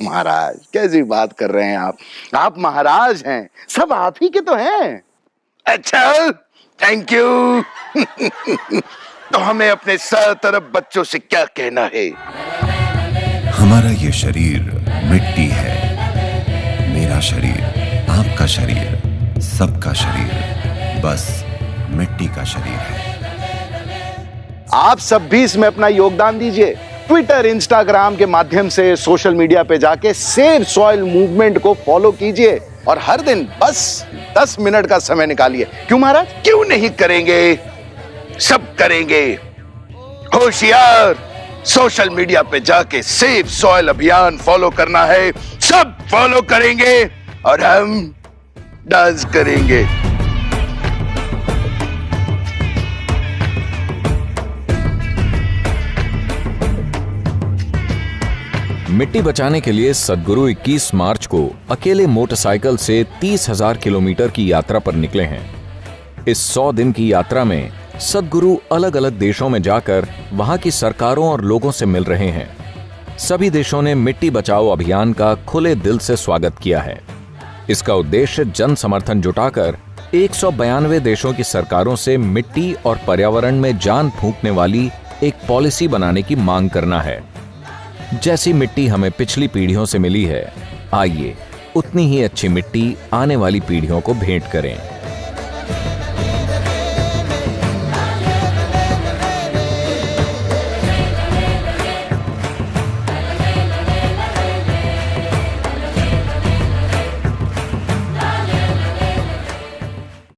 महाराज कैसी बात कर रहे हैं आप महाराज हैं, सब आप ही के तो हैं। अच्छा थैंक यू। तो हमें अपने सरतरफ बच्चों से क्या कहना है? हमारा ये शरीर मिट्टी है, मेरा शरीर, आपका शरीर, सबका शरीर बस मिट्टी का शरीर है। आप सब भी इसमें अपना योगदान दीजिए। ट्विटर, इंस्टाग्राम के माध्यम से सोशल मीडिया पे जाके सेव सॉइल मूवमेंट को फॉलो कीजिए और हर दिन बस 10 मिनट का समय निकालिए। क्यों महाराज, क्यों नहीं करेंगे? सब करेंगे। होशियार, सोशल मीडिया पे जाके सेव सॉइल अभियान फॉलो करना है, सब फॉलो करेंगे और हम डांस करेंगे। मिट्टी बचाने के लिए सद्गुरु 21 मार्च को अकेले मोटरसाइकिल से 30,000 किलोमीटर की यात्रा पर निकले हैं। इस 100 दिन की यात्रा में सद्गुरु अलग अलग देशों में जाकर वहां की सरकारों और लोगों से मिल रहे हैं। सभी देशों ने मिट्टी बचाओ अभियान का खुले दिल से स्वागत किया है। इसका उद्देश्य जन समर्थन जुटाकर 192 देशों की सरकारों से मिट्टी और पर्यावरण में जान फूंकने वाली एक पॉलिसी बनाने की मांग करना है। जैसी मिट्टी हमें पिछली पीढ़ियों से मिली है, आइए उतनी ही अच्छी मिट्टी आने वाली पीढ़ियों को भेंट करें।